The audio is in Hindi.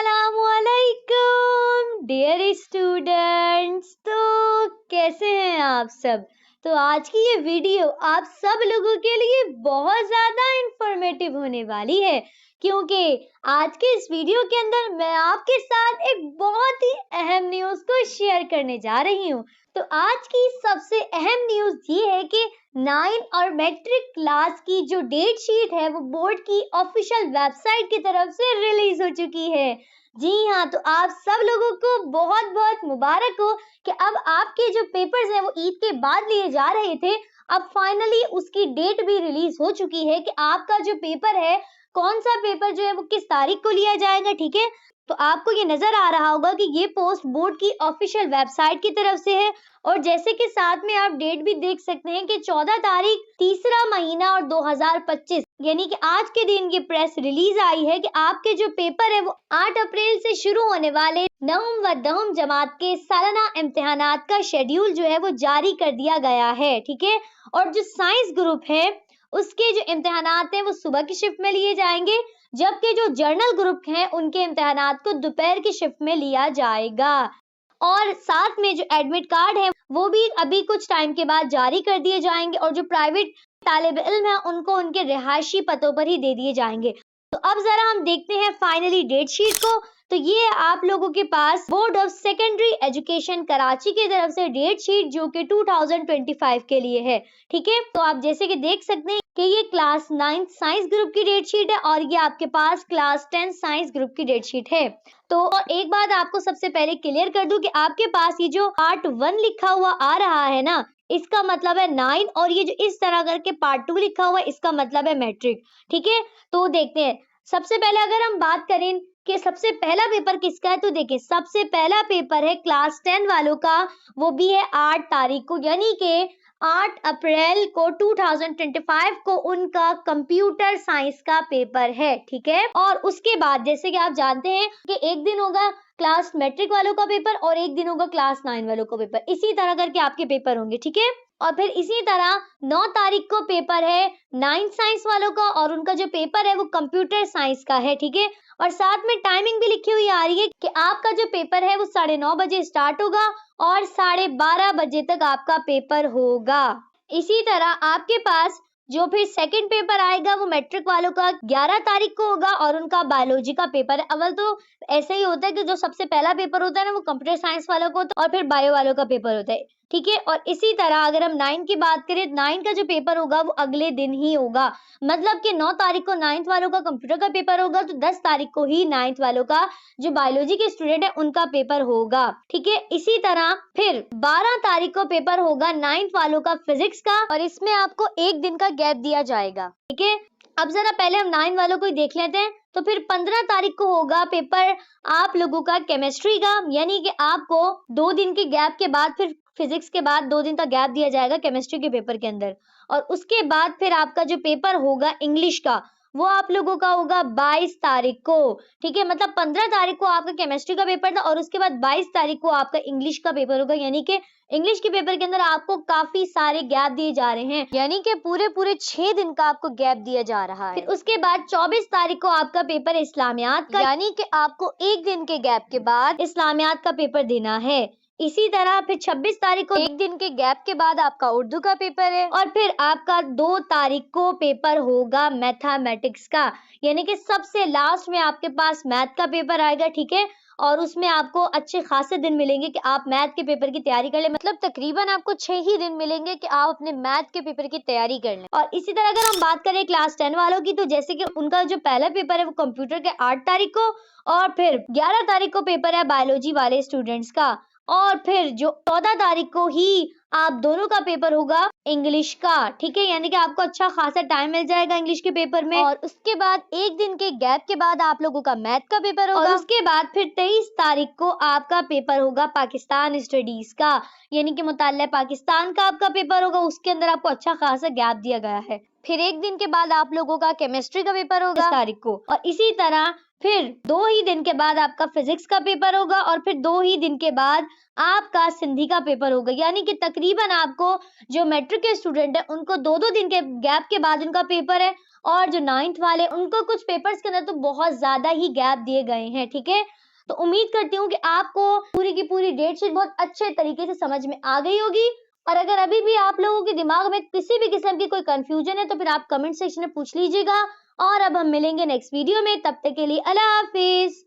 अस्सलामुअलैकुम डियर स्टूडेंट्स। तो कैसे हैं आप सब। तो आज की ये वीडियो आप सब लोगों के लिए बहुत ज़्यादा इंफॉर्मेटिव होने वाली है, क्योंकि आज के इस वीडियो के अंदर मैं आपके साथ एक बहुत ही अहम न्यूज़ को शेयर करने जा रही हूँ। तो आज की सबसे अहम न्यूज़ ये है कि 9 और मैट्रिक क्लास की जो डेट शीट है वो बोर्ड की ऑफिशियल वेबसाइट की तरफ से रिलीज हो चुकी है। जी हाँ, तो आप सब लोगों को बहुत बहुत मुबारक हो कि अब आपके जो पेपर्स हैं वो ईद के बाद लिए जा रहे थे, अब फाइनली उसकी डेट भी रिलीज हो चुकी है कि आपका जो पेपर है, कौन सा पेपर जो है वो किस तारीख को लिया जाएगा। ठीक है, तो आपको ये नजर आ रहा होगा कि ये पोस्ट बोर्ड की ऑफिशियल वेबसाइट की तरफ से है, और जैसे कि साथ में आप डेट भी देख सकते हैं कि 14 तारीख तीसरा महीना और 2025 यानी कि आज के दिन की प्रेस रिलीज आई है कि आपके जो पेपर है वो 8 अप्रैल से शुरू होने वाले 9वीं व 10वीं जमात के सालाना इम्तिहानात का शेड्यूल जो है वो जारी कर दिया गया है। ठीक है, और जो साइंस ग्रुप है उसके जो इम्तिहानात हैं वो सुबह की शिफ्ट में लिए जाएंगे, जबकि जो जर्नल ग्रुप हैं उनके इम्तिहानात को दोपहर की शिफ्ट में लिया जाएगा। और साथ में जो एडमिट कार्ड है वो भी अभी कुछ टाइम के बाद जारी कर दिए जाएंगे, और जो प्राइवेट तालिब इल्म है उनको उनके रिहायशी पतों पर ही दे दिए जाएंगे। तो अब जरा हम देखते हैं फाइनली डेट शीट को। तो ये आप लोगों के पास board of secondary education Karachi की तरफ से डेट शीट जो कि 2025 के लिए है। ठीक है, तो आप जैसे कि देख सकते हैं कि ये क्लास 9 साइंस ग्रुप की डेट शीट है और ये आपके पास क्लास 10 साइंस ग्रुप की डेट शीट है। तो एक बात आपको सबसे पहले क्लियर कर दूं कि आपके पास ये जो पार्ट 1 लिखा हुआ आ रहा है ना, इसका मतलब है 9, और ये जो इस तरह करके पार्ट 2 लिखा हुआ है इसका मतलब है मैट्रिक। ठीक है, तो देखते हैं। सबसे पहले अगर हम बात करें कि सबसे पहला पेपर किसका है, तो देखिए सबसे पहला पेपर है क्लास 10 वालों का, वो भी है 8 तारीख को, यानी कि 8 अप्रैल को 2025 को उनका कंप्यूटर साइंस का पेपर है। ठीक है, और उसके बाद जैसे कि आप जानते हैं कि एक दिन होगा क्लास मैट्रिक वालों का पेपर और एक दिन होगा क्लास 9 वालों का पेपर, इसी तरह करके आपके पेपर होंगे। ठीक है, और फिर इसी तरह 9 तारीख को पेपर है 9 साइंस वालों का, और उनका जो पेपर है वो कंप्यूटर साइंस का है। ठीक है, और साथ में टाइमिंग भी लिखी हुई आ रही है कि आपका जो पेपर है वो 9:30 बजे स्टार्ट होगा और 12:30 बजे तक आपका पेपर होगा। इसी तरह आपके पास जो फिर सेकंड पेपर आएगा वो मैट्रिक वालों का 11 तारीख को होगा, और उनका बायोलॉजी का पेपर है। अव्वल तो ऐसे ही होता है कि जो सबसे पहला पेपर होता है ना वो कंप्यूटर साइंस वालों को होता है और फिर बायो वालों का पेपर होता है। ठीक है, और इसी तरह अगर हम 9 की बात करें, 9 का जो पेपर होगा वो अगले दिन ही होगा, मतलब कि 9 तारीख को 9th वालों का कंप्यूटर का पेपर होगा, तो 10 तारीख को ही 9th वालों का जो बायोलॉजी के स्टूडेंट है उनका पेपर होगा। ठीक है, इसी तरह फिर 12 तारीख को पेपर होगा 9th वालों का फिजिक्स का, और इसमें आपको एक दिन का गैप दिया जाएगा। ठीक है, अब जरा पहले हम 9 वालों को ही देख लेते हैं। तो फिर 15 तारीख को होगा पेपर आप लोगों का केमिस्ट्री का, यानी कि आपको 2 दिन के गैप के बाद फिर फिजिक्स के बाद 2 दिन का गैप दिया जाएगा केमिस्ट्री के पेपर के अंदर, और उसके बाद फिर आपका जो पेपर होगा इंग्लिश का वो आप लोगों का होगा 22 तारीख को। ठीक है, मतलब 15 तारीख को आपका केमिस्ट्री का पेपर था और उसके बाद 22 तारीख को आपका इंग्लिश का पेपर होगा, यानी कि इंग्लिश के पेपर के अंदर आपको काफी सारे गैप दिए जा रहे हैं, यानी कि पूरे 6 दिन का आपको गैप दिया जा रहा है। फिर उसके बाद 24 तारीख को आपका पेपर इस्लामियात का, यानी कि आपको एक दिन के गैप के बाद इस्लामियात का पेपर देना है। इसी तरह फिर 26 तारीख को एक दिन के गैप के बाद आपका उर्दू का पेपर है, और फिर आपका 2 तारीख को पेपर होगा मैथमेटिक्स का, यानी कि सबसे लास्ट में आपके पास मैथ का पेपर आएगा। ठीक है, और उसमें आपको अच्छे खासे दिन मिलेंगे कि आप मैथ के पेपर की तैयारी कर लें, मतलब तकरीबन आपको 6 ही दिन मिलेंगे कि आप अपने मैथ के पेपर की तैयारी कर लें। और इसी तरह अगर हम बात करें क्लास 10 वालों की, तो जैसे कि उनका जो पहला पेपर है वो कंप्यूटर के 8 तारीख को, और फिर 11 तारीख को पेपर है बायोलॉजी वाले स्टूडेंट्स का, और फिर जो 14 तारीख को ही आप दोनों का पेपर होगा इंग्लिश का। ठीक है, यानी कि आपको अच्छा खासा टाइम मिल जाएगा इंग्लिश के पेपर में, और उसके बाद एक दिन के गैप के बाद आप लोगों का मैथ का पेपर होगा, और उसके बाद फिर 23 तारीख को आपका पेपर होगा पाकिस्तान स्टडीज का, यानी कि मुताल्ला पाकिस्तान का आपका पेपर होगा, उसके अंदर आपको अच्छा खासा गैप दिया गया है। फिर एक दिन के बाद आप लोगों का केमिस्ट्री का पेपर होगा 20 तारीख को, और इसी तरह फिर 2 ही दिन के बाद आपका फिजिक्स का पेपर होगा और फिर 2 ही दिन के बाद आपका सिंधी का पेपर होगा। यानी कि तकरीबन आपको जो मैट्रिक के स्टूडेंट है उनको 2-2 दिन के गैप के बाद उनका पेपर है और जो 9th वाले उनको कुछ पेपर्स के अंदर तो बहुत ज्यादा ही गैप दिए गए हैं। ठीक है, तो उम्मीद करती हूँ कि आपको पूरी की पूरी डेट शीट बहुत अच्छे तरीके से समझ में आ गई होगी। और अगर अभी भी आप लोगों के दिमाग में किसी भी किस्म की कोई कंफ्यूजन है तो फिर आप कमेंट सेक्शन में पूछ लीजिएगा। और अब हम मिलेंगे नेक्स्ट वीडियो में, तब तक के लिए अल्लाह हाफिज।